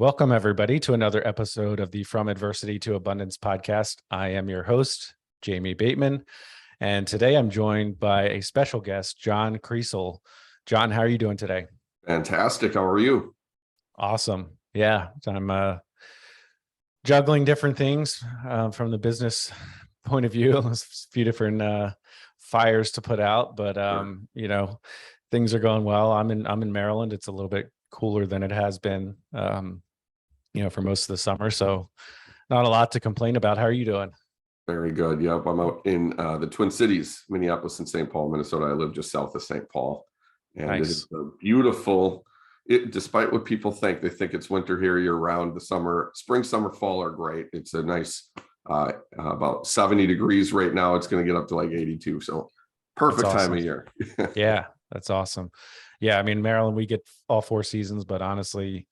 Welcome, everybody, to another episode of the From Adversity to Abundance podcast. I am your host, Jamie Bateman, and today I'm joined by a special guest, John Kriesel. John, how are you doing today? Fantastic. How are you? Awesome. Yeah, I'm juggling different things from the business point of view. There's a few different fires to put out, but things are going well. I'm in Maryland. It's a little bit cooler than it has been for most of the summer, so not a lot to complain about. How are you doing? Very good. Yep, I'm out in the Twin Cities, Minneapolis and St. Paul, Minnesota. I live just south of St. Paul, and Nice. It is a beautiful. Despite what people think, they think it's winter here year round. The spring, summer, fall are great. It's a nice about 70 degrees right now. It's going to get up to like 82, so perfect That's awesome. time of year. Yeah, that's awesome. Yeah, I mean, Maryland, we get all four seasons, but honestly,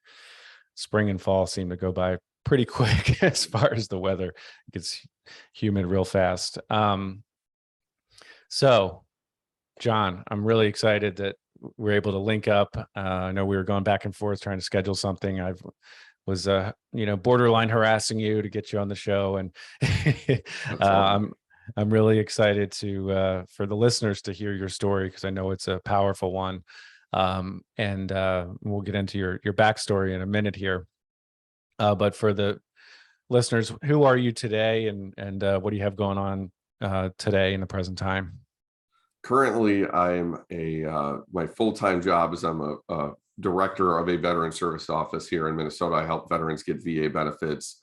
spring and fall seem to go by pretty quick as far as the weather. It gets humid real fast. So, John, I'm really excited that we're able to link up. I know we were going back and forth trying to schedule something. I was borderline harassing you to get you on the show, and I'm really excited to for the listeners to hear your story, because I know it's a powerful one. And we'll get into your backstory in a minute here. But for the listeners, who are you today, and what do you have going on today in the present time? Currently, I'm my full-time job is I'm a director of a veteran service office here in Minnesota. I help veterans get VA benefits,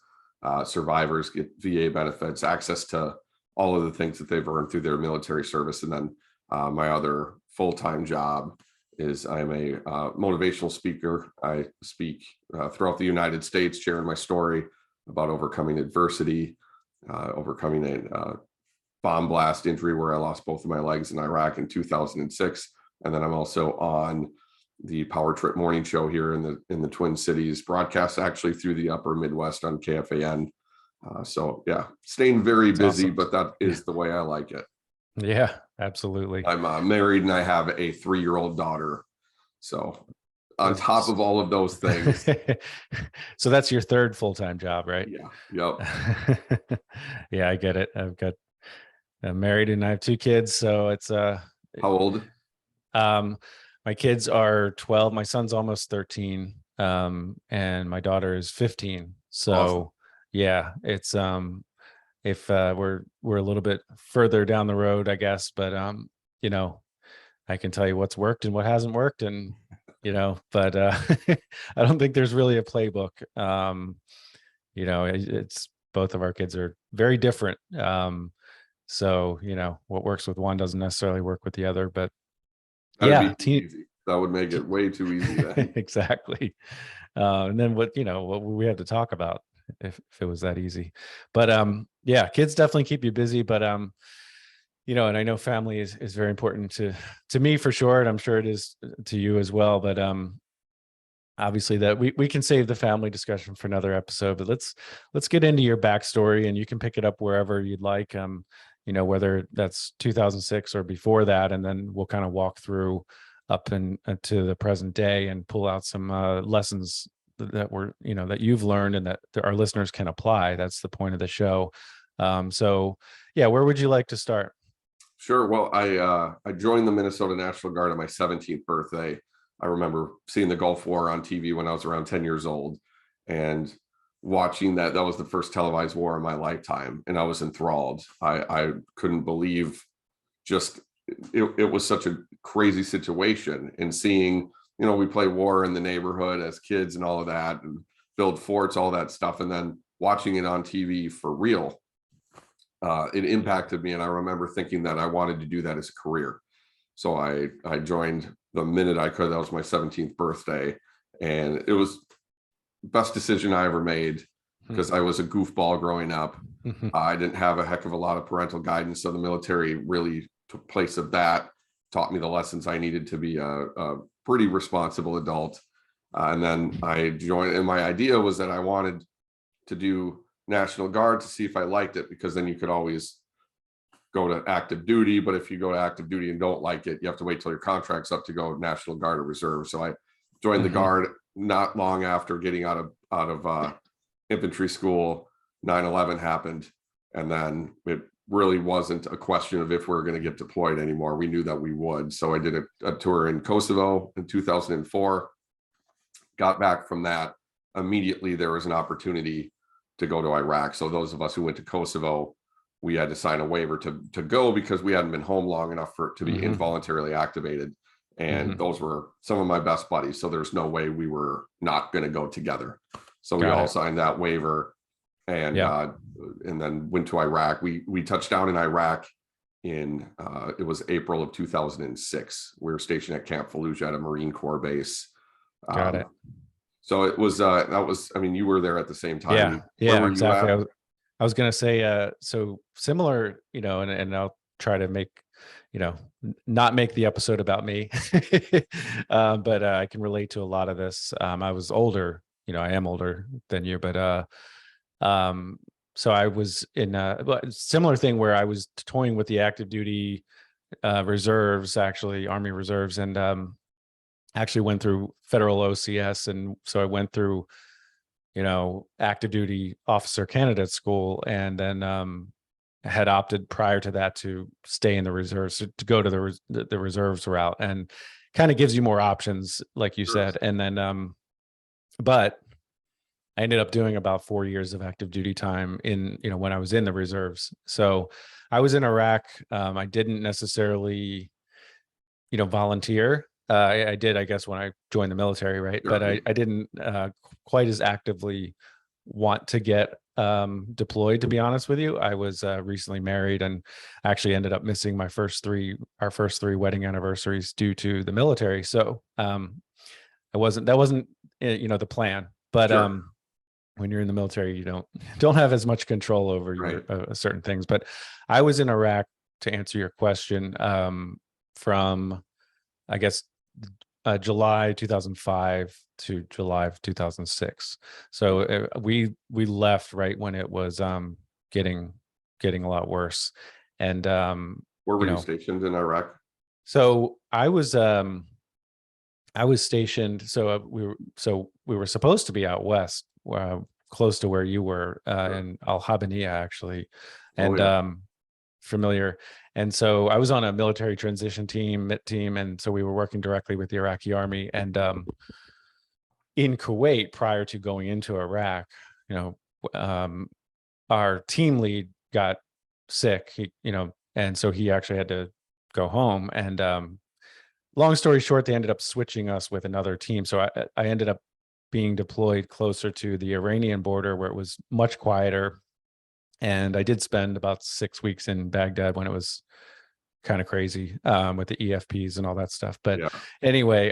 survivors get VA benefits, access to all of the things that they've earned through their military service. And then my other full-time job is I'm a motivational speaker. I speak throughout the United States, sharing my story about overcoming adversity, overcoming a bomb blast injury where I lost both of my legs in Iraq in 2006. And then I'm also on the Power Trip morning show here in the Twin Cities, broadcast actually through the upper Midwest on KFAN. So yeah, staying very busy, awesome. But that is the way I like it. Yeah, absolutely. I'm married and I have a 3-year-old daughter. So on top of all of those things. So that's your third full-time job, right? Yeah. Yep. Yeah, I get it. I'm married and I have 2 kids. So it's how old? My kids are 12. My son's almost 13. And my daughter is 15. So awesome. Yeah, it's if we're a little bit further down the road, I guess, but I can tell you what's worked and what hasn't worked, and but I don't think there's really a playbook. It's both of our kids are very different. So what works with one doesn't necessarily work with the other, but that'd be easy. That would make it way too easy then. Exactly. And then what we had to talk about if it was that easy. But yeah, kids definitely keep you busy, but and I know family is very important to me for sure, and I'm sure it is to you as well. But obviously that we can save the family discussion for another episode. But let's get into your backstory, and you can pick it up wherever you'd like. Whether that's 2006 or before that, and then we'll kind of walk through up and to the present day and pull out some lessons that that you've learned and that our listeners can apply. That's the point of the show. So yeah, where would you like to start? Sure. Well, I joined the Minnesota National Guard on my 17th birthday. I remember seeing the Gulf War on TV when I was around 10 years old, and watching that was the first televised war in my lifetime, and I was enthralled. I couldn't believe it was such a crazy situation, and seeing we play war in the neighborhood as kids and all of that, and build forts, all that stuff, and then watching it on TV for real. It impacted me, and I remember thinking that I wanted to do that as a career. So I joined the minute I could. That was my 17th birthday, and it was the best decision I ever made, because I was a goofball growing up. I didn't have a heck of a lot of parental guidance, so the military really took place of that, taught me the lessons I needed to be a pretty responsible adult. And then I joined, and my idea was that I wanted to do National Guard to see if I liked it, because then you could always go to active duty. But if you go to active duty and don't like it, you have to wait till your contract's up to go National Guard or Reserve. So I joined the Guard not long after getting out out of infantry school, 9/11 happened. And then it really wasn't a question of if we were going to get deployed anymore. We knew that we would. So I did a tour in Kosovo in 2004, got back from that. Immediately, there was an opportunity to go to Iraq. So those of us who went to Kosovo, we had to sign a waiver to go because we hadn't been home long enough for it to be involuntarily activated. And those were some of my best buddies. So there's no way we were not going to go together. So we all signed that waiver and then went to Iraq. We touched down in Iraq in it was April of 2006. We were stationed at Camp Fallujah at a Marine Corps base. Got it. So it was that was, I mean, you were there at the same time. Yeah, exactly. I was going to say, so similar, and I'll try to make, not make the episode about me, but I can relate to a lot of this. I was older, I am older than you, but so I was in a similar thing where I was toying with the active duty reserves, actually Army reserves, and actually went through federal OCS. And so I went through, active duty officer candidate school, and then had opted prior to that to stay in the reserves, to go to the reserves route, and kind of gives you more options, like you said. And then, but I ended up doing about 4 years of active duty time in, when I was in the reserves. So I was in Iraq. I didn't necessarily, volunteer. I did, I guess, when I joined the military, right? But I didn't quite as actively want to get deployed, to be honest with you. I was recently married and actually ended up missing our first three wedding anniversaries due to the military. So that wasn't the plan. But when you're in the military, you don't have as much control over your certain things. But I was in Iraq, to answer your question, from, I guess, July 2005 to July of 2006. So we left right when it was getting a lot worse. And where were you stationed in Iraq? So I was stationed. So we were supposed to be out west, close to where you were, in Al Habaniya, actually, and familiar. And so I was on a military transition team, MIT team, and so we were working directly with the Iraqi army. And in Kuwait, prior to going into Iraq, our team lead got sick, and so he actually had to go home. And long story short, they ended up switching us with another team. So I ended up being deployed closer to the Iranian border, where it was much quieter. And I did spend about 6 weeks in Baghdad when it was kind of crazy with the EFPs and all that stuff. But anyway,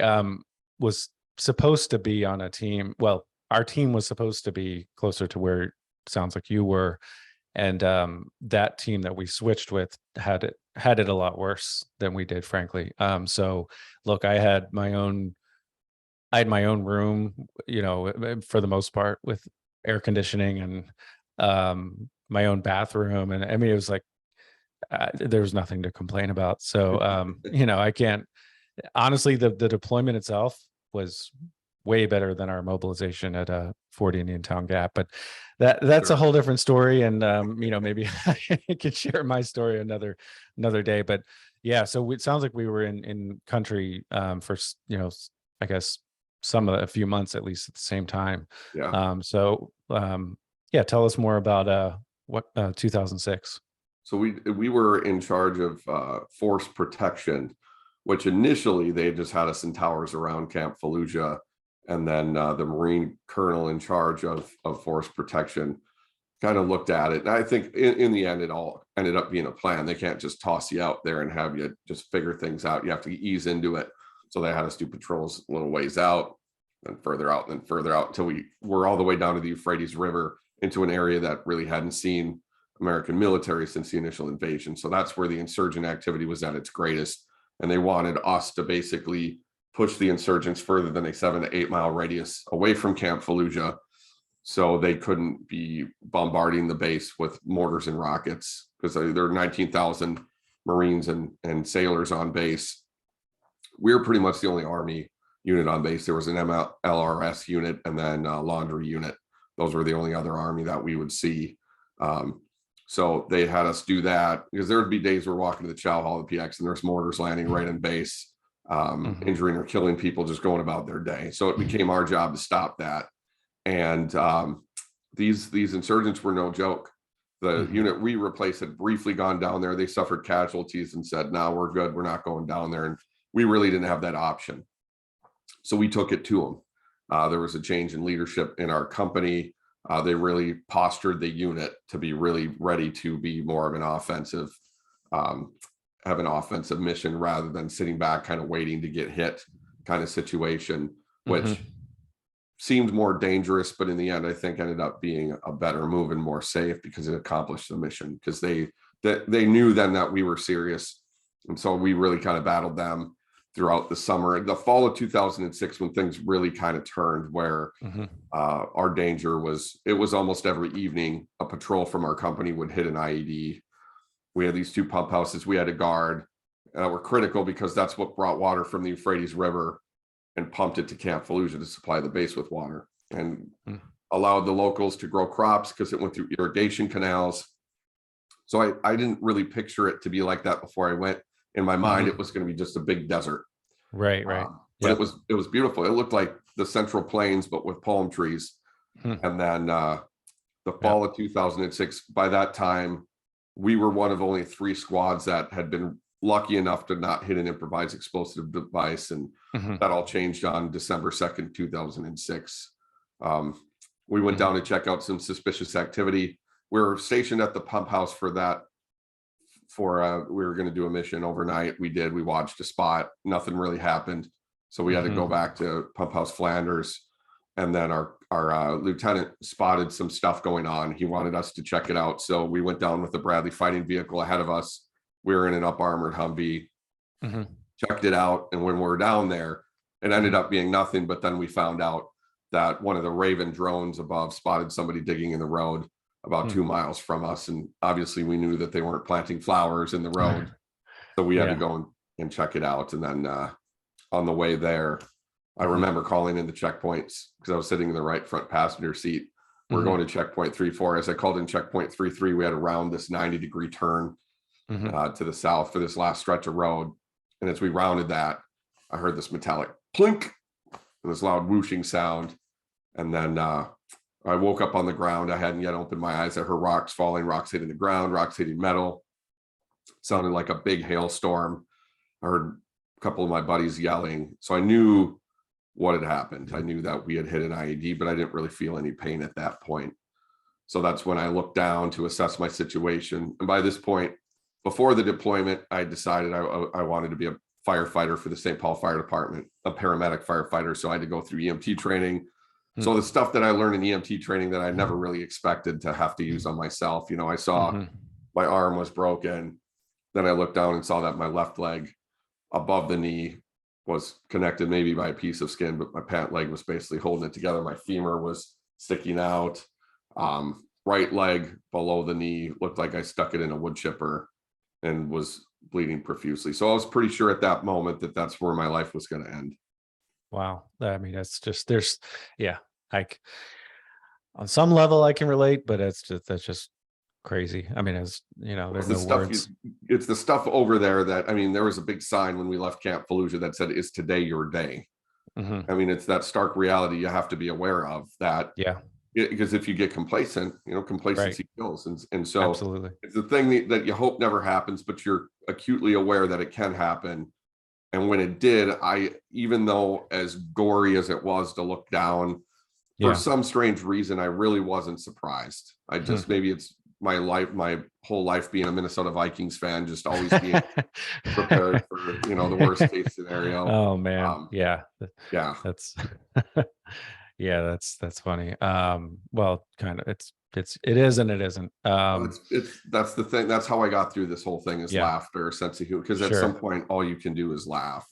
was supposed to be on a team. Well, our team was supposed to be closer to where it sounds like you were. And that team that we switched with had it a lot worse than we did, frankly. So look, I had my own room, for the most part, with air conditioning and my own bathroom. And I mean, it was like, there was nothing to complain about. So, I can't, honestly, the deployment itself was way better than our mobilization at Fort Indian Town Gap, but that's a whole different story. And, maybe I could share my story another day, but yeah, so it sounds like we were in country for, I guess a few months, at least, at the same time. Tell us more about what 2006. So we were in charge of force protection, which initially they just had us in towers around Camp Fallujah, and then the Marine colonel in charge of force protection kind of looked at it. And I think in the end, it all ended up being a plan. They can't just toss you out there and have you just figure things out. You have to ease into it. So they had us do patrols a little ways out, then further out, and then further out, until we were all the way down to the Euphrates River, into an area that really hadn't seen American military since the initial invasion. So that's where the insurgent activity was at its greatest. And they wanted us to basically push the insurgents further than a 7 to 8 mile radius away from Camp Fallujah, so they couldn't be bombarding the base with mortars and rockets, because there are 19,000 Marines and sailors on base. We're pretty much the only army unit on base. There was an MLRS unit and then a laundry unit. Those were the only other Army that we would see. So they had us do that because there would be days we're walking to the chow hall of the PX and there's mortars landing right in base, injuring or killing people, just going about their day. So it became our job to stop that. And these insurgents were no joke. The unit we replaced had briefly gone down there. They suffered casualties and said, no, we're good. We're not going down there. And we really didn't have that option. So we took it to them. There was a change in leadership in our company. They really postured the unit to be really ready to be more of an offensive, have an offensive mission rather than sitting back kind of waiting to get hit kind of situation, which seemed more dangerous, but in the end, I think ended up being a better move and more safe because it accomplished the mission, because they knew then that we were serious. And so we really kind of battled them throughout the summer. The fall of 2006, when things really kind of turned, where our danger was, it was almost every evening a patrol from our company would hit an IED. We had these 2 pump houses we had to guard were critical because that's what brought water from the Euphrates River and pumped it to Camp Fallujah to supply the base with water, and allowed the locals to grow crops because it went through irrigation canals. So I didn't really picture it to be like that before I went. In my mind, it was going to be just a big desert. Right. But it was beautiful. It looked like the Central Plains, but with palm trees. And then the fall of 2006, by that time, we were one of only 3 squads that had been lucky enough to not hit an improvised explosive device. And that all changed on December 2nd, 2006. We went down to check out some suspicious activity. We were stationed at the pump house for that. We were going to do a mission overnight. We watched a spot. Nothing really happened. So we had to go back to Pump House Flanders. And then our lieutenant spotted some stuff going on. He wanted us to check it out. So we went down with the Bradley fighting vehicle ahead of us. We were in an up armored Humvee, checked it out. And when we were down there, it ended up being nothing. But then we found out that one of the Raven drones above spotted somebody digging in the road about 2 miles from us. And obviously we knew that they weren't planting flowers in the road. So we had to go and check it out. And then on the way there, I remember calling in the checkpoints because I was sitting in the right front passenger seat. We're going to checkpoint 3-4. As I called in checkpoint 3-3, we had to round this 90-degree turn to the south for this last stretch of road. And as we rounded that, I heard this metallic plink and this loud whooshing sound. And then I woke up on the ground. I hadn't yet opened my eyes. I heard rocks falling, rocks hitting the ground, rocks hitting metal. It sounded like a big hailstorm. I heard a couple of my buddies yelling. So I knew what had happened. I knew that we had hit an IED, but I didn't really feel any pain at that point. So that's when I looked down to assess my situation. And by this point, before the deployment, I decided I wanted to be a firefighter for the St. Paul Fire Department, a paramedic firefighter. So I had to go through EMT training. So the stuff that I learned in EMT training that I never really expected to have to use on myself, you know, I saw my arm was broken. Then I looked down and saw that my left leg above the knee was connected maybe by a piece of skin, but my pant leg was basically holding it together. My femur was sticking out. Right leg below the knee looked like I stuck it in a wood chipper and was bleeding profusely. So I was pretty sure at that moment that that's where my life was going to end. Wow. I mean, that's just, like on some level I can relate, but that's just crazy. I mean, as you know, there's no words. It's the stuff over there that, I mean, there was a big sign when we left Camp Fallujah that said, "Is today your day?" I mean, it's that stark reality you have to be aware of that. Because if you get complacent, you know, complacency kills. And so absolutely, it's the thing that you hope never happens, but you're acutely aware that it can happen. And when it did, even though as gory as it was to look down, for some strange reason, I really wasn't surprised. I just, maybe it's my life, my whole life being a Minnesota Vikings fan, just always being prepared for, you know, the worst case scenario. Oh man. That's that's funny. Well, kind of, it is and it isn't. That's the thing. That's how I got through this whole thing, is laughter, sense of humor, because at some point all you can do is laugh.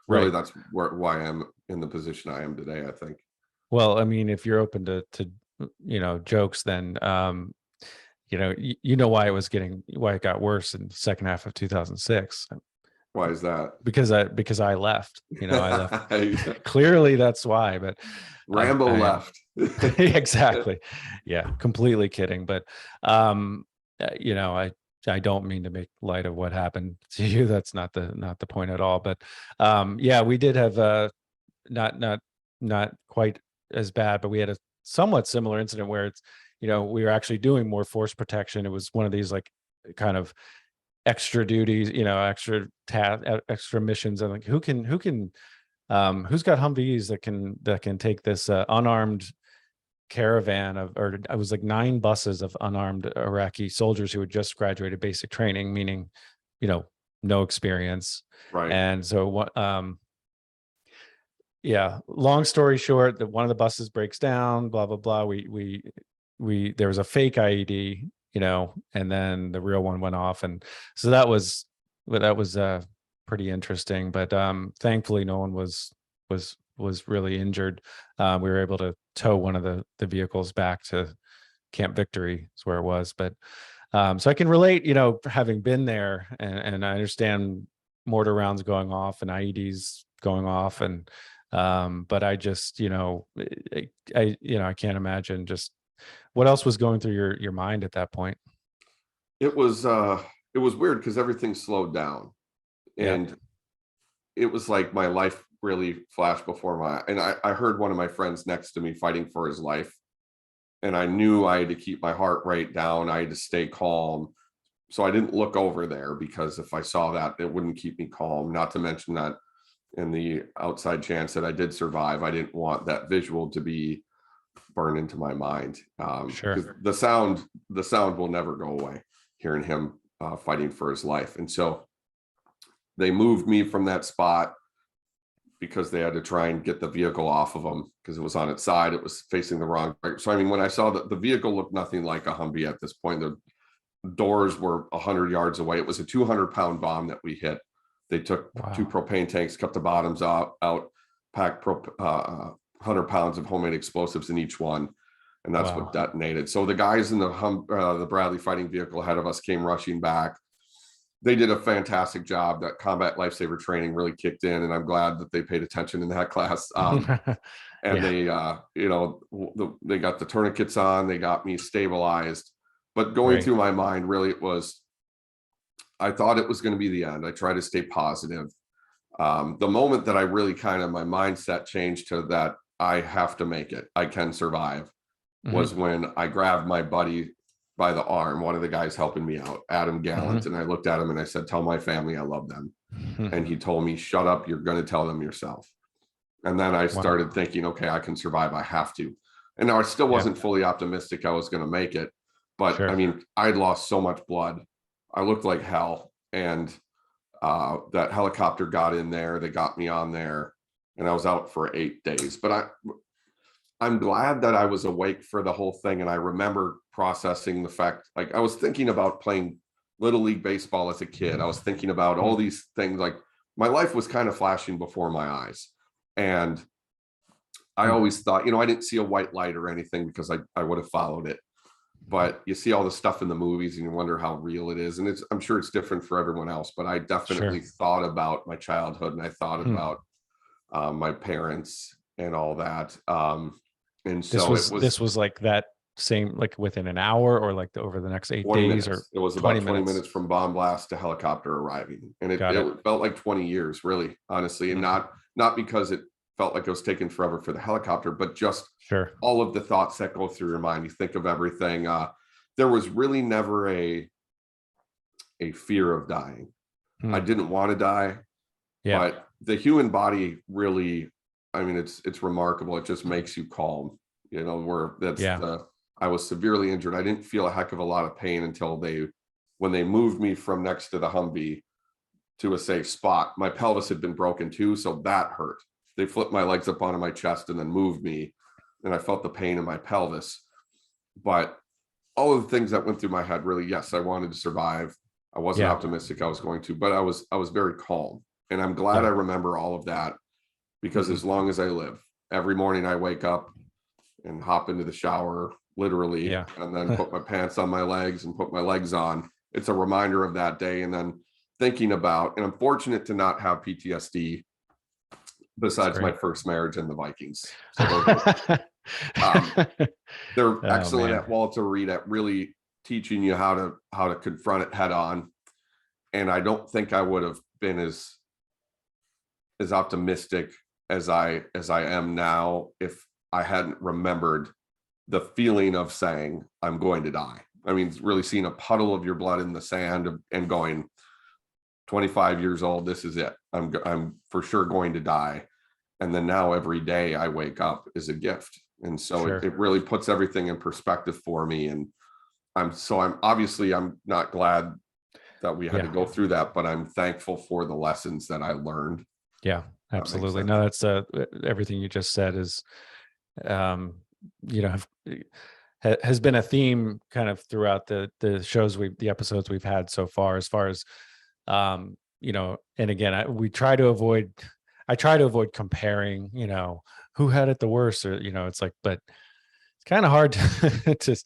Really, that's why I'm in the position I am today, I think. Well, I mean, if you're open to you know, jokes, then you know, why it got worse in the second half of 2006. Why is that? Because I left, I left. Clearly that's why, but Rambo left. exactly. Yeah, completely kidding. But I don't mean to make light of what happened to you. That's not the point at all. But yeah, we did have not quite as bad, but we had a somewhat similar incident where it's, we were actually doing more force protection. It was one of these like kind of extra duties, extra missions, and like who's got Humvees that can take this unarmed caravan or I was like 9 buses of unarmed Iraqi soldiers who had just graduated basic training, meaning, no experience. Right. And so yeah, long story short, that one of the buses breaks down, blah blah blah. We there was a fake IED, and then the real one went off, and so that was pretty interesting. But thankfully, no one was really injured. We were able to tow one of the vehicles back to Camp Victory, is where it was. But so I can relate, having been there, and I understand mortar rounds going off and IEDs going off, and but I just, I can't imagine just what else was going through your mind at that point. It was weird because everything slowed down, Yeah. and it was like my life really flashed before and I heard one of my friends next to me fighting for his life, and I knew I had to keep my heart rate down. I had to stay calm. So I didn't look over there, because if I saw that, it wouldn't keep me calm. Not to mention that in the outside chance that I did survive, I didn't want that visual to be burned into my mind. Sure. 'Cause the sound will never go away, hearing him fighting for his life. And so they moved me from that spot because they had to try and get the vehicle off of them, because it was on its side. It was facing the wrong way. So, I mean, when I saw that the vehicle looked nothing like a Humvee at this point, the doors were 100 yards away. It was a 200-pound bomb that we hit. They took 2 propane tanks, cut the bottoms out, packed 100 pounds of homemade explosives in each one. And that's what detonated. So the guys in the Bradley fighting vehicle ahead of us came rushing back. They did a fantastic job. That combat lifesaver training really kicked in, and I'm glad that they paid attention in that class. And yeah. They got the tourniquets on, they got me stabilized. But going through my mind, really, I thought it was going to be the end. I tried to stay positive. The moment that I really my mindset changed to that I have to make it, I can survive, was when I grabbed my buddy by the arm, one of the guys helping me out, Adam Gallant. And I looked at him and I said, "Tell my family I love them." And he told me, "Shut up, you're going to tell them yourself." And then I started thinking, okay, I can survive. I have to. And now I still wasn't fully optimistic I was going to make it. But I mean, I'd lost so much blood. I looked like hell. And that helicopter got in there. They got me on there, and I was out for 8 days. But I'm glad that I was awake for the whole thing. And I remember processing the fact, like, I was thinking about playing Little League baseball as a kid. I was thinking about all these things. Like, my life was kind of flashing before my eyes. And I always thought, I didn't see a white light or anything, because I would have followed it. But you see all the stuff in the movies and you wonder how real it is. And I'm sure it's different for everyone else, but I definitely thought about my childhood, and I thought about my parents and all that. And so this was like that same, like within an hour, or like over the next 8 days, or it was about 20 minutes from bomb blast to helicopter arriving. And it felt like 20 years, really, honestly. And not because it felt like it was taking forever for the helicopter, but just all of the thoughts that go through your mind. You think of everything. There was really never a fear of dying. I didn't want to die, but the human body really, I mean, it's remarkable. It just makes you calm, I was severely injured. I didn't feel a heck of a lot of pain until when they moved me from next to the Humvee to a safe spot. My pelvis had been broken too, so that hurt. They flipped my legs up onto my chest and then moved me, and I felt the pain in my pelvis. But all of the things that went through my head, really, yes, I wanted to survive. I wasn't optimistic I was going to, but I was very calm. And I'm glad I remember all of that, because as long as I live, every morning I wake up and hop into the shower, literally, and then put my pants on my legs and put my legs on. It's a reminder of that day. And then thinking about, and I'm fortunate to not have PTSD besides my first marriage and the Vikings. So they're Oh excellent man. at Walter Reed at really teaching you how to confront it head on. And I don't think I would have been as optimistic as I am now if I hadn't remembered the feeling of saying I'm going to die. I mean, really seeing a puddle of your blood in the sand and going, 25 years old, this is it. I'm for sure going to die. And then now every day I wake up is a gift. And so it really puts everything in perspective for me. And I'm obviously not glad that we had to go through that, but I'm thankful for the lessons that I learned. Yeah, absolutely. No, that's everything you just said is, you know, has been a theme kind of throughout the episodes we've had so far, as far as, you know, and again, I try to avoid comparing, you know, who had it the worst, or, you know, it's like, but it's kind of hard to, to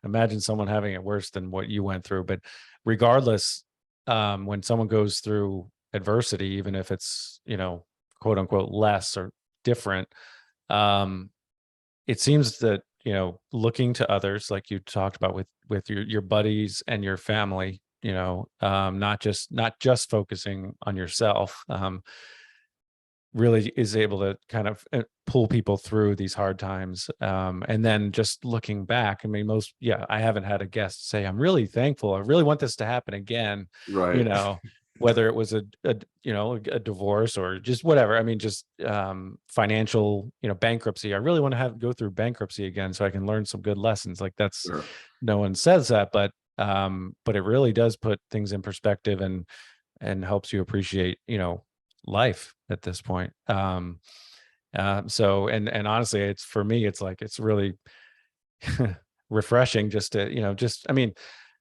imagine someone having it worse than what you went through. But regardless, when someone goes through adversity, even if it's, you know, quote unquote less or different, it seems that, you know, looking to others, like you talked about with your buddies and your family, you know, not just focusing on yourself, really is able to kind of pull people through these hard times. And then just looking back, I mean, I haven't had a guest say, I'm really thankful, I really want this to happen again. Right. You know, whether it was a you know, a divorce or just whatever. I mean, just financial, you know, bankruptcy. I really want to go through bankruptcy again so I can learn some good lessons. Like that's, no one says that, but it really does put things in perspective and helps you appreciate, you know, life at this point. So and honestly, it's, for me, it's like, it's really refreshing just to, you know, I mean,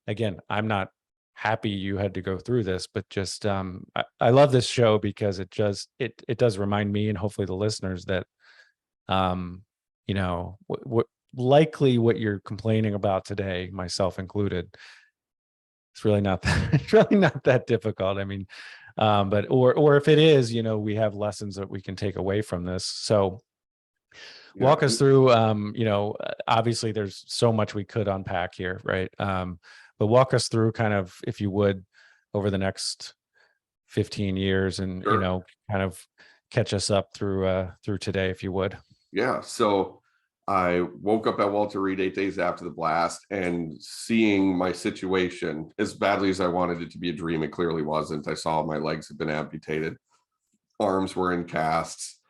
again, I'm not happy you had to go through this, but just I love this show because it does remind me, and hopefully the listeners, that you know, what likely what you're complaining about today, myself included, it's really not that it's really not that difficult. I mean, but or if it is, you know, we have lessons that we can take away from this. So walk us through, you know, obviously there's so much we could unpack here, right? But walk us through kind of, if you would, over the next 15 years and, you know, kind of catch us up through today, if you would. Yeah. So I woke up at Walter Reed 8 days after the blast, and seeing my situation, as badly as I wanted it to be a dream, it clearly wasn't. I saw my legs had been amputated, arms were in casts.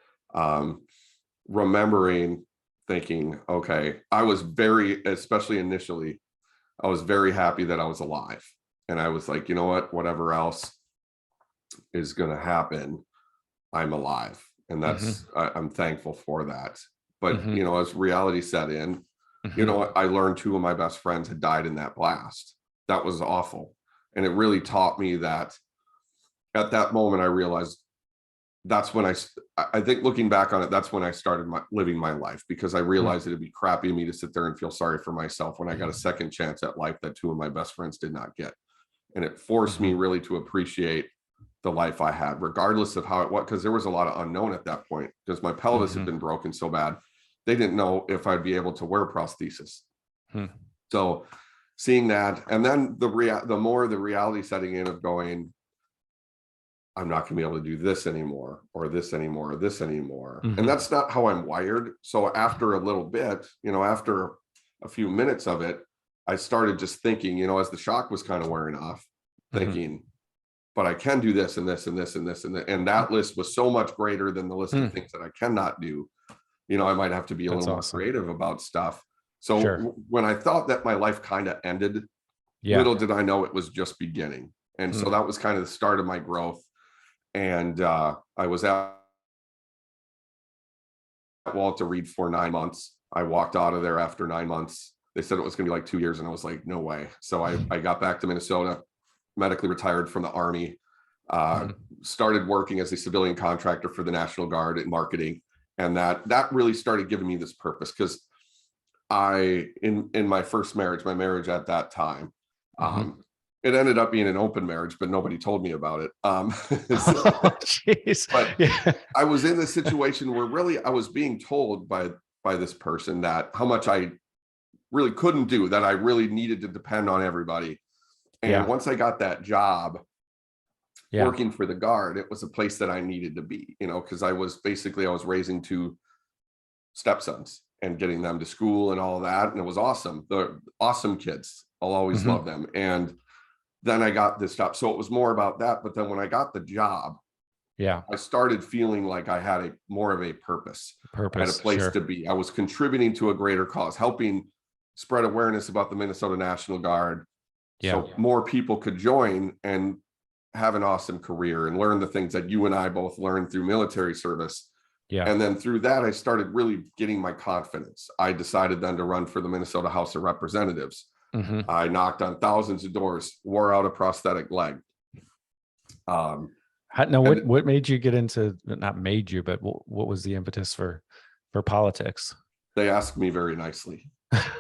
Remembering thinking, okay, I was especially initially, I was very happy that I was alive. And I was like, you know what, whatever else is going to happen, I'm alive. And that's, I'm thankful for that. But, you know, as reality set in, you know, I learned 2 of my best friends had died in that blast. That was awful. And it really taught me that at that moment, I realized that's when I think looking back on it, that's when I started living my life, because I realized it'd be crappy of me to sit there and feel sorry for myself when I got a second chance at life that 2 of my best friends did not get. And it forced me really to appreciate the life I had, regardless of how it was, because there was a lot of unknown at that point, because my pelvis had been broken so bad. They didn't know if I'd be able to wear prosthesis. So seeing that, and then the more the reality setting in of going, I'm not going to be able to do this anymore, or this anymore, or this anymore. And that's not how I'm wired. So after a little bit, you know, after a few minutes of it, I started just thinking, you know, as the shock was kind of wearing off, thinking, but I can do this and this and this and this and that. And that list was so much greater than the list of things that I cannot do. You know, I might have to be a little more creative about stuff. So when I thought that my life kind of ended, little did I know it was just beginning. And so that was kind of the start of my growth. And I was at Walter Reed for 9 months. I walked out of there after 9 months. They said it was going to be like 2 years, and I was like, no way. So I got back to Minnesota, medically retired from the Army, started working as a civilian contractor for the National Guard in marketing. And that really started giving me this purpose, because in my first marriage, my marriage at that time, It ended up being an open marriage, but nobody told me about it. Oh, jeez. But Yeah. I was in this situation where really I was being told by this person that how much I really couldn't do, that I really needed to depend on everybody. And Yeah. once I got that job Yeah. working for the Guard, it was a place that I needed to be, because I was raising two stepsons and getting them to school and all of that. And it was awesome. They're awesome kids. I'll always Hmm. love them. And then I got this job. So it was more about that. But then when I got the job, Yeah. I started feeling like I had more of a purpose. I had a Purpose. place Sure. to be. I was contributing to a greater cause, helping spread awareness about the Minnesota National Guard Yeah. so more people could join and have an awesome career and learn the things that you and I both learned through military service. Yeah. And then through that, I started really getting my confidence. I decided then to run for the Minnesota House of Representatives. Hmm. I knocked on thousands of doors, wore out a prosthetic leg. Now, And what made you get into, not made you, but what was the impetus for politics? they asked me very nicely.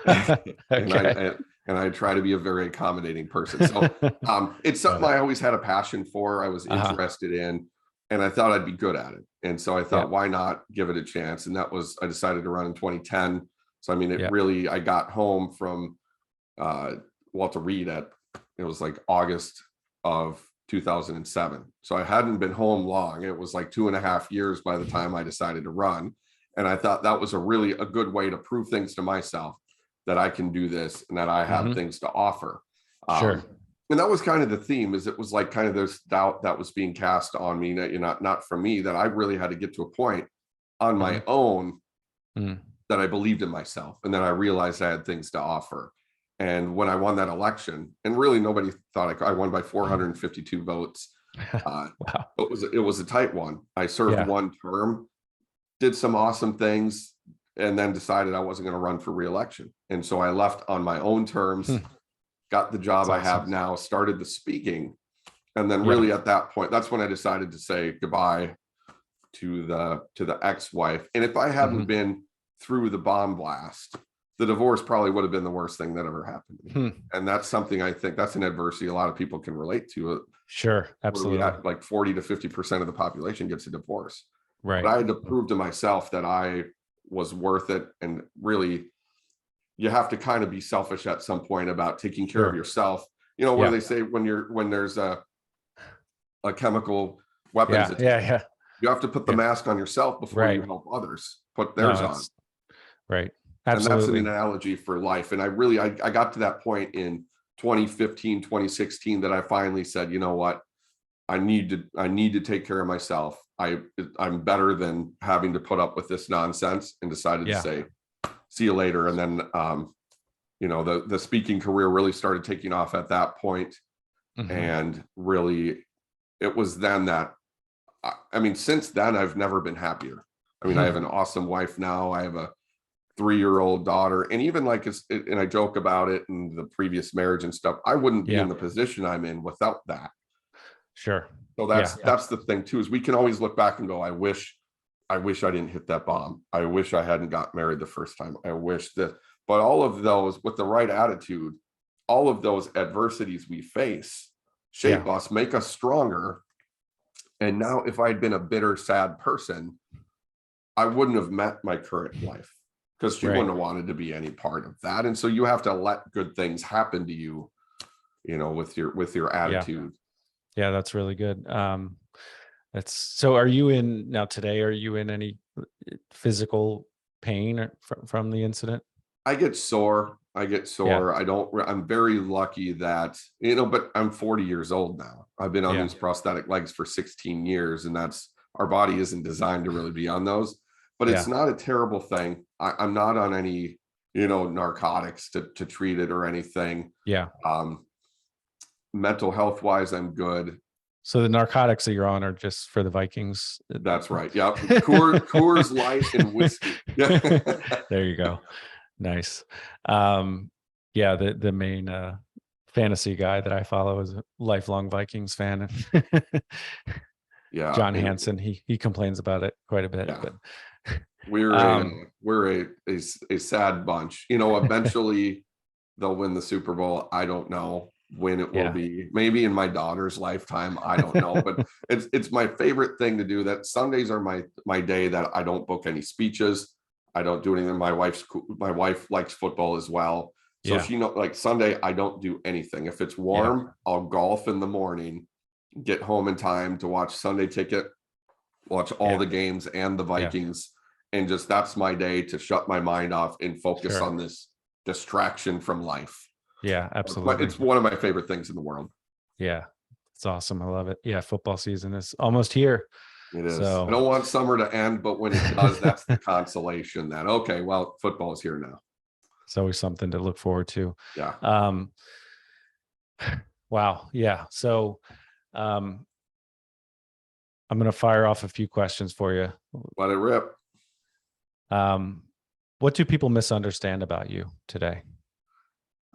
and Okay. I try to be a very accommodating person. So it's something I always had a passion for. I was interested in, and I thought I'd be good at it. And so I thought, why not give it a chance? And I decided to run in 2010. So I mean, I got home from Walter Reed it was like August of 2007. So I hadn't been home long. It was like 2.5 years by the time I decided to run. And I thought that was a good way to prove things to myself, that I can do this and that I have things to offer. Sure. And that was kind of the theme, is it was like kind of this doubt that was being cast on me, that not from me, that I really had to get to a point on my own that I believed in myself, and then I realized I had things to offer. And when I won that election, and really nobody thought I won by 452 votes. Wow. It was a tight one. I served one term, did some awesome things, and then decided I wasn't going to run for re-election. And so I left on my own terms, got the job I have now, started the speaking. And then really at that point, that's when I decided to say goodbye to the ex-wife. And if I hadn't been through the bomb blast, the divorce probably would have been the worst thing that ever happened to me. And that's something I think that's an adversity a lot of people can relate to. Sure. Absolutely. Like 40 to 50% of the population gets a divorce. Right. But I had to prove to myself that I was worth it. And really, you have to kind of be selfish at some point about taking care of yourself. What do they say when there's a chemical weapons attack? You have to put the mask on yourself before you help others put theirs on. Right. Absolutely. And that's an analogy for life. And I got to that point in 2015, 2016 that I finally said, you know what? I need to take care of myself. I'm better than having to put up with this nonsense, and decided to say, see you later. And then, the speaking career really started taking off at that point. And really, it was then that, since then, I've never been happier. I have an awesome wife now. I have a 3-year-old daughter. And even and I joke about it in the previous marriage and stuff, I wouldn't be in the position I'm in without that. Sure. So that's the thing too, is we can always look back and go, I wish I didn't hit that bomb. I wish I hadn't got married the first time. I wish that, but all of those, with the right attitude, all of those adversities we face shape us, make us stronger. And now if I'd been a bitter, sad person, I wouldn't have met my current wife, because she wouldn't have wanted to be any part of that. And so you have to let good things happen to you, with your attitude. Yeah, that's really good. So are you are you in any physical pain from the incident? I get sore. I'm very lucky that, but I'm 40 years old now. I've been on these prosthetic legs for 16 years, and our body isn't designed to really be on those, but it's not a terrible thing. I'm not on any, narcotics to treat it or anything. Yeah. Mental health wise, I'm good. So the narcotics that you're on are just for the Vikings. That's right. Yeah. Coors Light and whiskey. Yeah. There you go. Nice. The main fantasy guy that I follow is a lifelong Vikings fan. Yeah. John Hansen, he complains about it quite a bit. Yeah. But we're a sad bunch. Eventually they'll win the Super Bowl. I don't know. when it will Yeah. be. Maybe in my daughter's lifetime, I don't know, but it's my favorite thing to do. That Sundays are my day that I don't book any speeches. I don't do anything. My wife likes football as well. So Yeah. she like Sunday, I don't do anything. If it's warm, I'll golf in the morning, get home in time to watch Sunday Ticket, watch all the games and the Vikings. And just, that's my day to shut my mind off and focus on this distraction from life. Yeah, absolutely. It's one of my favorite things in the world. Yeah, it's awesome. I love it. Yeah, football season is almost here. It is. So I don't want summer to end, but when it does, that's the consolation that, okay, well, football is here now. it's always something to look forward to. Yeah. Wow. Yeah. So I'm going to fire off a few questions for you. Let it rip. What do people misunderstand about you today?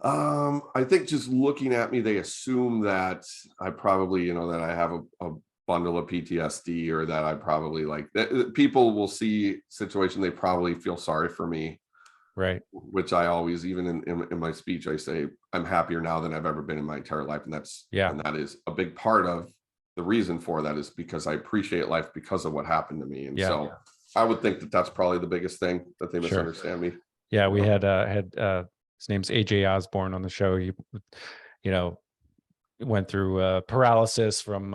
I think just looking at me, they assume that I probably, that I have a bundle of PTSD, or that I probably like that. People will see situation, they probably feel sorry for me. Right. Which I always, even in my speech, I say, I'm happier now than I've ever been in my entire life. And and that is a big part of the reason for that, is because I appreciate life because of what happened to me. And so I would think that that's probably the biggest thing that they misunderstand me. Yeah. We had his name's AJ Osborne on the show. He, went through paralysis from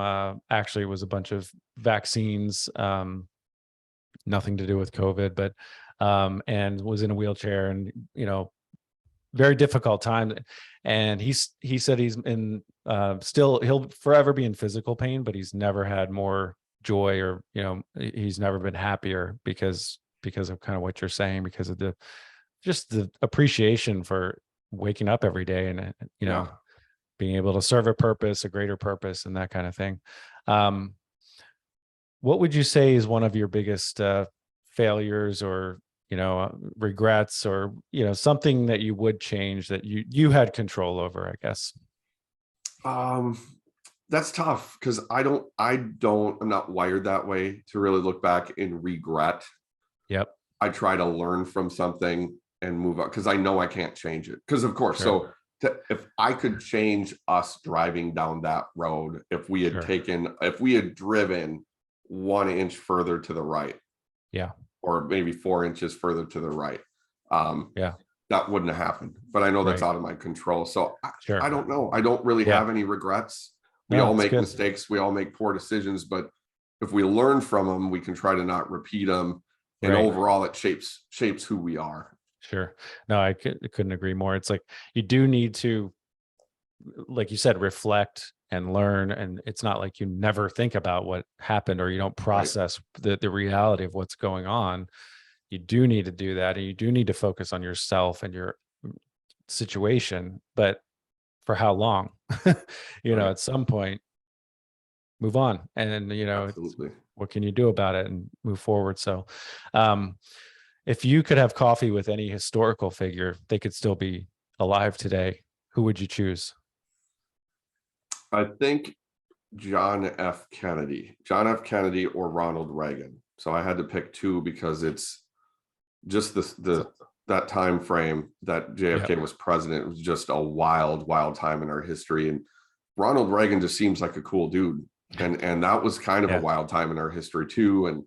actually it was a bunch of vaccines, nothing to do with COVID, but and was in a wheelchair, and very difficult time. And he said he's in still, he'll forever be in physical pain, but he's never had more joy, or he's never been happier because of kind of what you're saying, because of the appreciation for waking up every day and being able to serve a purpose, a greater purpose, and that kind of thing. What would you say is one of your biggest failures, or regrets, or something that you would change that you had control over, I guess? That's tough, because I'm not wired that way to really look back and regret. Yep. I try to learn from something and move on, because I know I can't change it. Because of course, if I could change us driving down that road, if we had driven 1 inch further to the right, or maybe 4 inches further to the right, that wouldn't have happened. But I know that's out of my control. So I don't know. I don't really have any regrets. We all make mistakes. We all make poor decisions. But if we learn from them, we can try to not repeat them. And overall, it shapes who we are. Sure. No, I couldn't agree more. It's like you do need to, like you said, reflect and learn. And it's not like you never think about what happened, or you don't process the reality of what's going on. You do need to do that. And you do need to focus on yourself and your situation. But for how long? At some point, move on. And, what can you do about it and move forward? So, if you could have coffee with any historical figure, they could still be alive today, who would you choose? I think John F. Kennedy or Ronald Reagan. So I had to pick two, because it's just that time frame that JFK was president. It was just a wild time in our history. And Ronald Reagan just seems like a cool dude. And that was kind of a wild time in our history too. And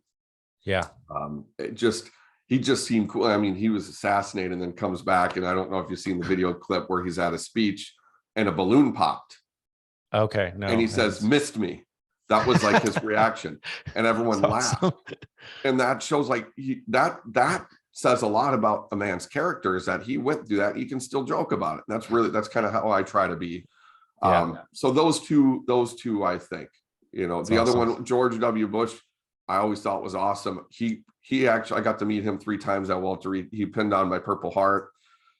he just seemed cool. I mean, he was assassinated and then comes back. And I don't know if you've seen the video clip where he's at a speech and a balloon popped. Okay. No. And he says, "Missed me." That was like his reaction. And everyone laughed. Awesome. And that shows that says a lot about a man's character, is that he went through that. He can still joke about it. And that's kind of how I try to be. So those two, I think, the other one, George W. Bush, I always thought was awesome. He actually, I got to meet him 3 times at Walter Reed. He pinned on my Purple Heart.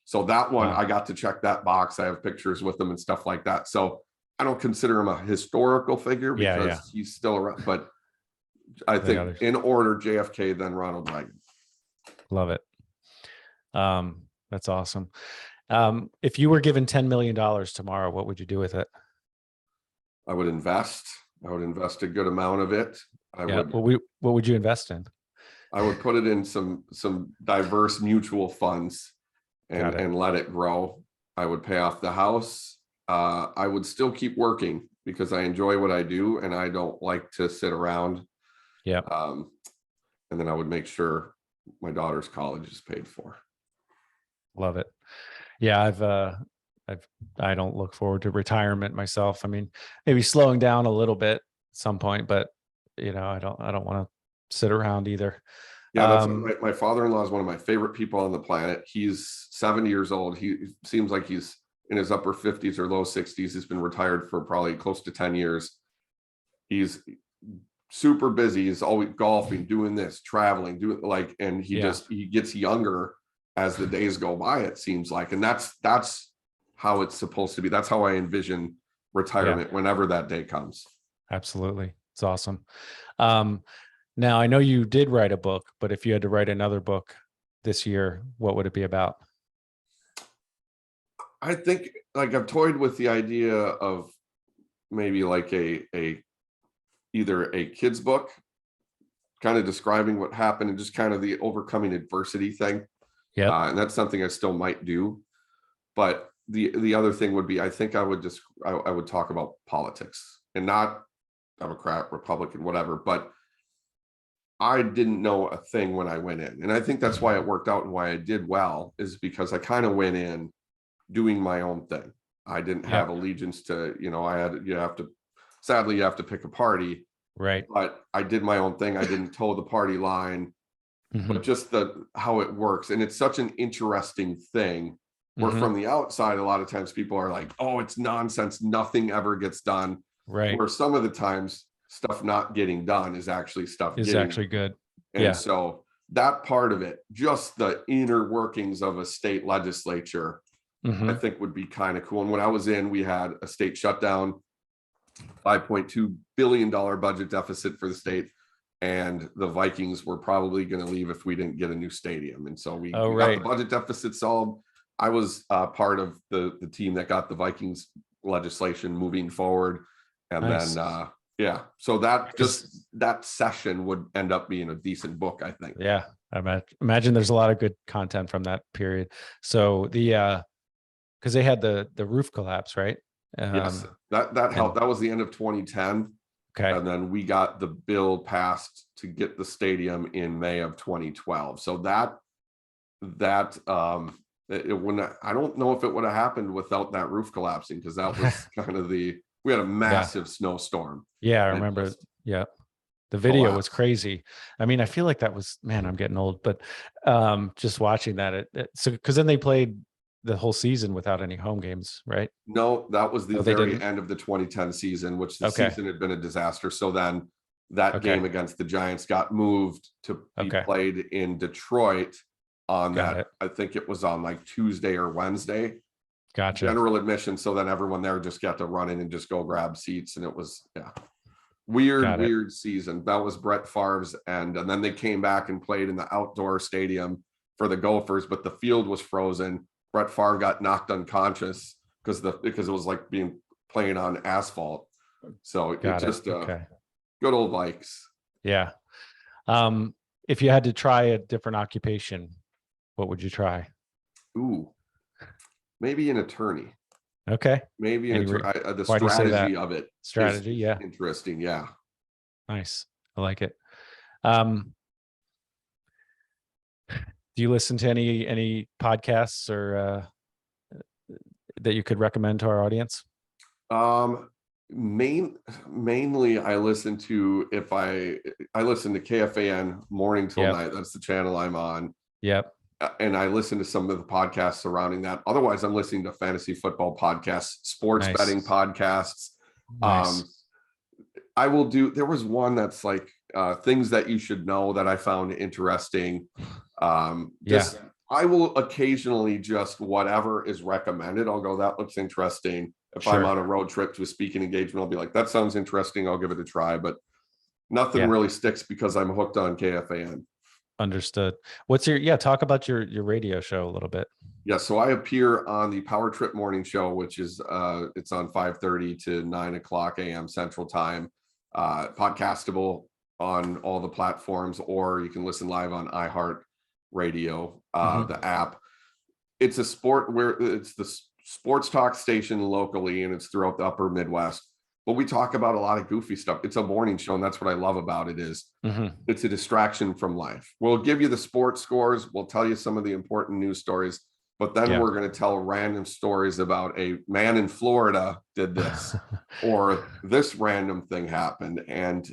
So that one, I got to check that box. I have pictures with him and stuff like that. So I don't consider him a historical figure, because he's still around. But I think in order, JFK, then Ronald Reagan. Love it. That's awesome. If you were given $10 million tomorrow, what would you do with it? I would invest. I would invest a good amount of it. What would you invest in? I would put it in some diverse mutual funds and let it grow. I would pay off the house. I would still keep working because I enjoy what I do and I don't like to sit around. Yeah. And then I would make sure my daughter's college is paid for. Love it. Yeah. I don't look forward to retirement myself. I mean, maybe slowing down a little bit at some point, but I don't want to sit around either. Yeah, that's my father-in-law is one of my favorite people on the planet. He's 70 years old. He seems like he's in his upper 50s or low 60s. He's been retired for probably close to 10 years. He's super busy. He's always golfing, doing this, traveling, and he gets younger as the days go by, it seems like. And that's how it's supposed to be. That's how I envision retirement whenever that day comes. Absolutely. It's awesome. Now I know you did write a book, but if you had to write another book this year, what would it be about? I think I've toyed with the idea of maybe either a kid's book, kind of describing what happened and just kind of the overcoming adversity thing. Yeah. And that's something I still might do. But the other thing would be, I think I would talk about politics, and not Democrat, Republican, whatever, but I didn't know a thing when I went in. And I think that's why it worked out and why I did well, is because I kind of went in doing my own thing. I didn't have allegiance to, sadly you have to pick a party. Right. But I did my own thing. I didn't toe the party line, but just how it works. And it's such an interesting thing where from the outside, a lot of times people are like, oh, it's nonsense. Nothing ever gets done. Right. Where some of the times stuff not getting done is actually actually good. And so that part of it, just the inner workings of a state legislature, I think would be kind of cool. And when I was in, we had a state shutdown, $5.2 billion budget deficit for the state. And the Vikings were probably going to leave if we didn't get a new stadium. And so we got the budget deficit solved. I was part of the team that got the Vikings legislation moving forward. And then, so that session would end up being a decent book, I think. Yeah. I imagine there's a lot of good content from that period. So because they had the roof collapse, right? Yes, that helped. That was the end of 2010. Okay. And then we got the bill passed to get the stadium in May of 2012. So I don't know if it would have happened without that roof collapsing, because that was kind of we had a massive snowstorm. Yeah, I remember. Yeah. The video was crazy. I mean, I feel like that was, man, I'm getting old, but just watching that, so because then they played the whole season without any home games, right? No, that was the very end of the 2010 season, which the season had been a disaster. So then that game against the Giants got moved to be played in Detroit on I think it was on like Tuesday or Wednesday. Gotcha. General admission. So then everyone there just got to run in and just go grab seats. And it was, weird season. That was Brett Favre's end. And then they came back and played in the outdoor stadium for the Gophers, but the field was frozen. Brett Favre got knocked unconscious because it was like playing on asphalt. So good old Vikes. Yeah. If you had to try a different occupation, what would you try? Ooh, maybe an attorney. Okay. Maybe the strategy of it. Strategy, interesting. Yeah. Nice. I like it. Do you listen to any podcasts or that you could recommend to our audience? Mainly I listen to I listen to KFAN morning till night. That's the channel I'm on. Yep. And I listen to some of the podcasts surrounding that. Otherwise, I'm listening to fantasy football podcasts, sports betting podcasts. Nice. There was one that's like things that you should know that I found interesting. I will occasionally just whatever is recommended, I'll go, that looks interesting. If I'm on a road trip to a speaking engagement, I'll be like, that sounds interesting, I'll give it a try. But nothing really sticks because I'm hooked on KFAN. Understood. Talk about your radio show a little bit. Yeah, so I appear on the Power Trip Morning Show, which is it's on 5:30 to 9 o'clock a.m. Central Time, podcastable on all the platforms, or you can listen live on iHeart Radio, the app. It's a sport where it's the sports talk station locally, and it's throughout the upper Midwest. But we talk about a lot of goofy stuff. It's a morning show, and that's what I love about it is it's a distraction from life. We'll give you the sports scores. We'll tell you some of the important news stories, but then we're going to tell random stories about a man in Florida did this or this random thing happened. And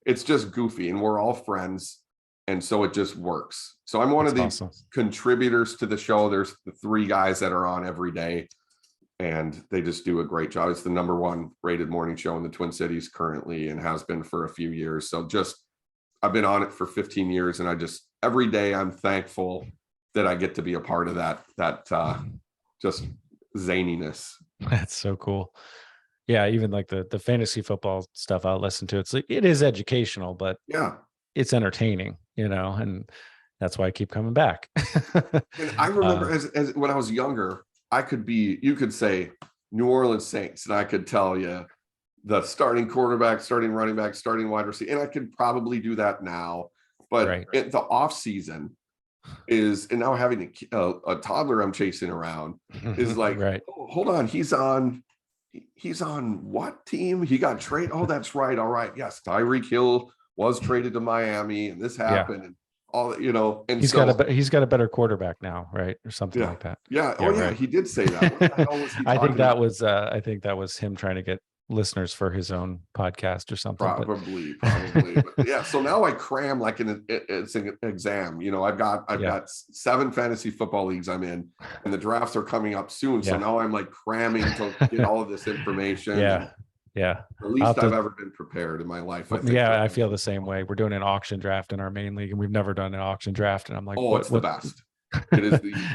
it's just goofy, and we're all friends. And so it just works. So I'm one of the contributors to the show. There's the 3 guys that are on every day, and they just do a great job. It's the #1 rated morning show in the Twin Cities currently, and has been for a few years. So I've been on it for 15 years, and every day I'm thankful that I get to be a part of that just zaniness. That's so cool. Yeah. Even like the fantasy football stuff I'll listen to. It is educational, but it's entertaining, and that's why I keep coming back. And I remember as when I was younger, you could say New Orleans Saints, and I could tell you the starting quarterback, starting running back, starting wide receiver, and I could probably do that now. But the off season and now having a toddler I'm chasing around is like, oh, hold on, he's on what team? He got traded. Oh, that's right. All right. Yes, Tyreek Hill was traded to Miami, and this happened. And all, and he's got a better quarterback now, right? Or something like that. Yeah. Oh yeah. He did say that. What the hell was he I think that was him trying to get listeners for his own podcast or something. Probably. But yeah. So now I cram like it's an exam. I've got 7 fantasy football leagues I'm in, and the drafts are coming up soon. So now I'm like cramming to get all of this information. Yeah. The least I've ever been prepared in my life. I feel the same way. We're doing an auction draft in our main league, and we've never done an auction draft. And I'm like, oh, it's the best. It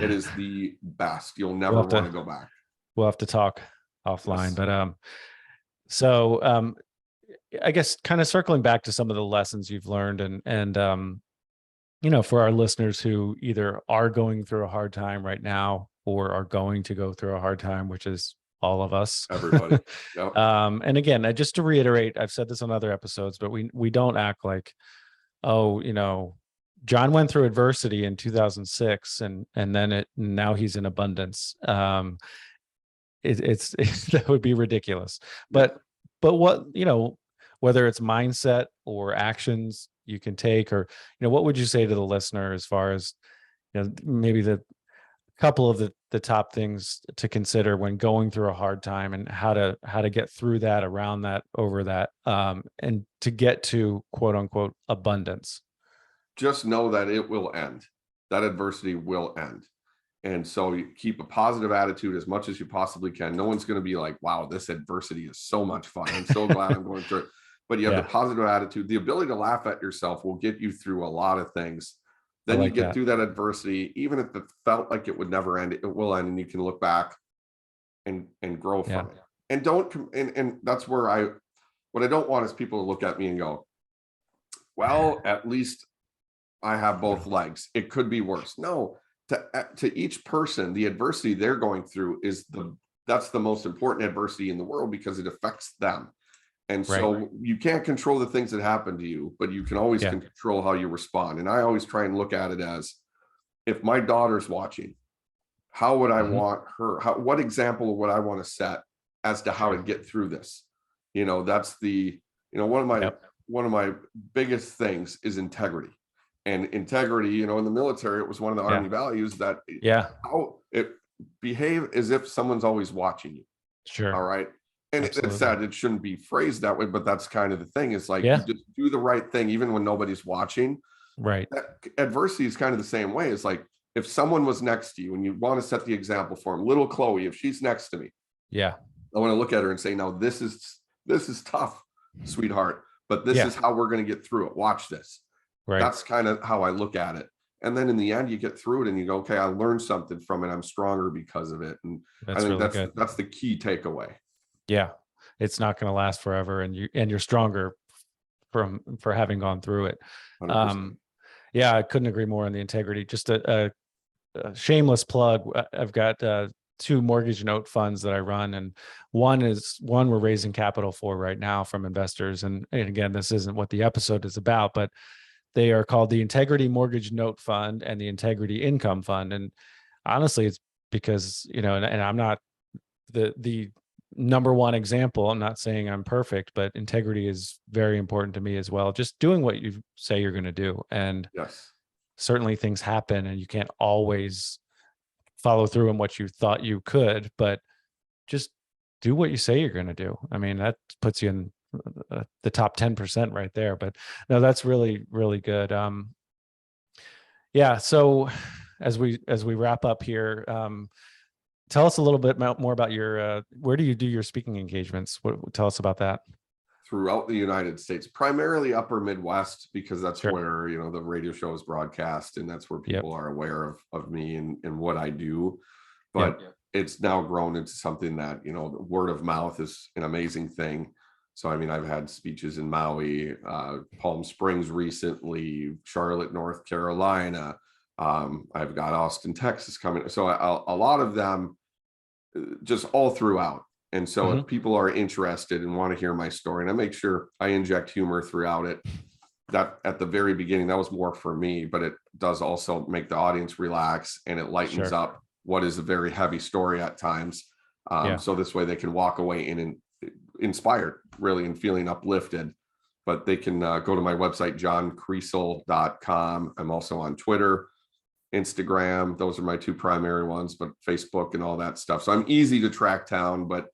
is the best. You'll never want to go back. We'll have to talk offline, but so I guess kind of circling back to some of the lessons you've learned, and for our listeners who either are going through a hard time right now or are going to go through a hard time, which is all of us, everybody. And again, just to reiterate, I've said this on other episodes, but we don't act like, John went through adversity in 2006, and then now he's in abundance. It's that would be ridiculous. But what, whether it's mindset or actions you can take, or what would you say to the listener as far as maybe the couple of the top things to consider when going through a hard time, and how to get through that, around that, over that, and to get to quote unquote abundance? Just know that it will end. That adversity will end. And so you keep a positive attitude as much as you possibly can. No one's going to be like, wow, this adversity is so much fun. I'm so glad I'm going through it. But you have the positive attitude. The ability to laugh at yourself will get you through a lot of things. Then you get through that adversity, even if it felt like it would never end, it will end, and you can look back and grow from it. And that's where what I don't want is people to look at me and go, well, at least I have both legs. It could be worse. No, to each person, the adversity they're going through that's the most important adversity in the world, because it affects them. And so you can't control the things that happen to you, but you can always control how you respond. And I always try and look at it as, if my daughter's watching, how would I want her? What example would I want to set as to how to get through this? That's one of my biggest things is integrity. And integrity, in the military, it was one of the Army values that how it behave as if someone's always watching you. Sure. All right. And it's sad, it shouldn't be phrased that way, but that's kind of the thing. It's like, you just do the right thing, even when nobody's watching. Right. Adversity is kind of the same way. It's like, if someone was next to you and you want to set the example for them, little Chloe, if she's next to me, I want to look at her and say, now this is tough, sweetheart, but this is how we're going to get through it. Watch this. Right. That's kind of how I look at it. And then in the end, you get through it and you go, okay, I learned something from it. I'm stronger because of it. And I think that's the key takeaway. Yeah. It's not going to last forever. And you're stronger for having gone through it. 100%. I couldn't agree more on the integrity. Just a shameless plug. I've got 2 mortgage note funds that I run, and one we're raising capital for right now from investors. And again, this isn't what the episode is about, but they are called the Integrity Mortgage Note Fund and the Integrity Income Fund. And honestly, because, and I'm not the number one example. I'm not saying I'm perfect, but integrity is very important to me as well. Just doing what you say you're going to do. And Yes. certainly things happen and you can't always follow through on what you thought you could, but just do what you say you're going to do. I mean, that puts you in the top 10% right there. But no, that's really, really good. Yeah. So as we wrap up here, tell us a little bit more about your, where do you do your speaking engagements? Tell us about that. Throughout the United States, primarily upper Midwest, because that's Sure. where, the radio show is broadcast and that's where Yep. people are aware of me and what I do. But Yep. it's now grown into something that, the word of mouth is an amazing thing. So, I mean, I've had speeches in Maui, Palm Springs recently, Charlotte, North Carolina. I've got Austin, Texas coming. So a lot of them just all throughout. And so if people are interested and want to hear my story, and I make sure I inject humor throughout it, that at the very beginning, that was more for me, but it does also make the audience relax and it lightens up what is a very heavy story at times. So this way they can walk away inspired, really, and feeling uplifted. But they can go to my website, johnkriesel.com. I'm also on Twitter, Instagram. Those are my two primary ones, but Facebook and all that stuff. So I'm easy to track down, but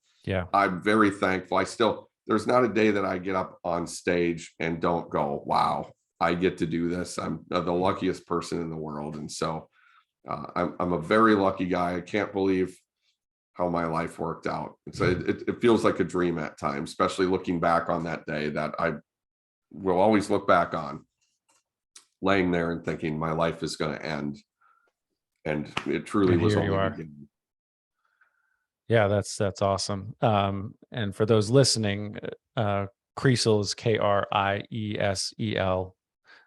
I'm very thankful. There's not a day that I get up on stage and don't go, wow, I get to do this. I'm the luckiest person in the world. And so I'm a very lucky guy. I can't believe how my life worked out. And so it feels like a dream at times, especially looking back on that day that I will always look back on, laying there and thinking my life is going to end. And it truly was only beginning. Yeah, that's awesome. And for those listening, Kriesel is Kriesel,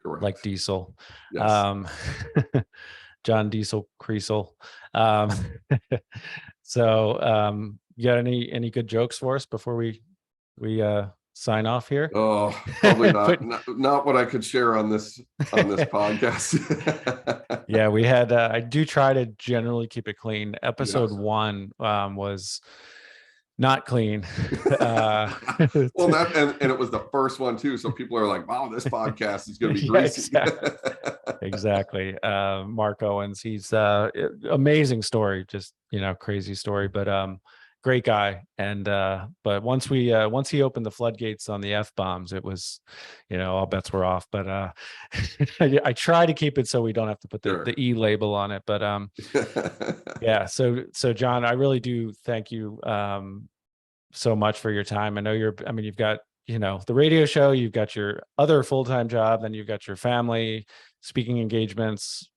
Correct. like diesel. Yes. John Diesel Kriesel. So you got any good jokes for us before we sign off here? Oh, probably not what I could share on this podcast. Yeah, we had I do try to generally keep it clean. Episode 1 was not clean. Well, and it was the first one too, so people are like, wow, this podcast is going to be greasy. Exactly. Mark Owens, he's amazing story, just crazy story, but great guy. And but once he opened the floodgates on the F-bombs, it was, all bets were off. But I try to keep it so we don't have to put the E label on it. But yeah, so John, I really do thank you so much for your time. I know you've got the radio show, you've got your other full-time job, then you've got your family, speaking engagements,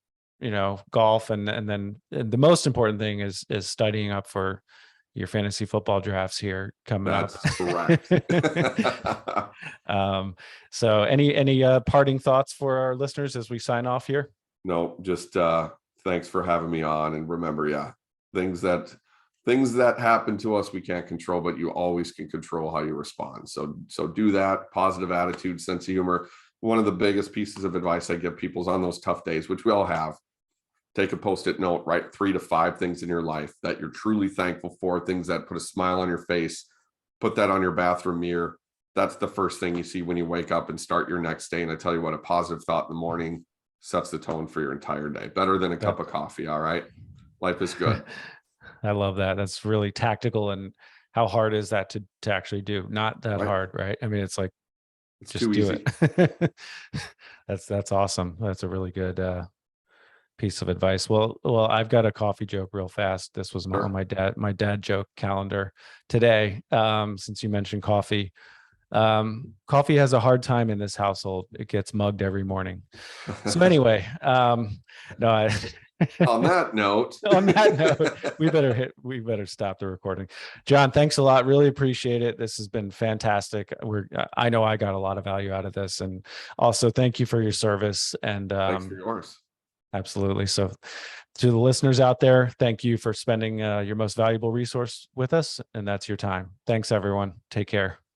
golf, and then the most important thing is studying up for your fantasy football drafts here coming up. That's correct. So any parting thoughts for our listeners as we sign off here? No, just thanks for having me on. And remember, things that happen to us we can't control, but you always can control how you respond. So do that. Positive attitude, sense of humor. One of the biggest pieces of advice I give people is on those tough days, which we all have, take a Post-it note, write 3 to 5 things in your life that you're truly thankful for, things that put a smile on your face. Put that on your bathroom mirror. That's the first thing you see when you wake up and start your next day. And I tell you what, a positive thought in the morning sets the tone for your entire day. Better than a cup of coffee. All right. Life is good. I love that. That's really tactical. And how hard is that to actually do? Not that hard, right? I mean, it's like, just do it. That's awesome. That's a really good piece of advice. Well, I've got a coffee joke real fast. This was on my dad joke calendar today. Since you mentioned coffee, coffee has a hard time in this household. It gets mugged every morning. So anyway, no, on that note, we better stop the recording. John, thanks a lot. Really appreciate it. This has been fantastic. I know I got a lot of value out of this, and also thank you for your service. And thanks for yours. Absolutely. So to the listeners out there, thank you for spending your most valuable resource with us, and that's your time. Thanks, everyone. Take care.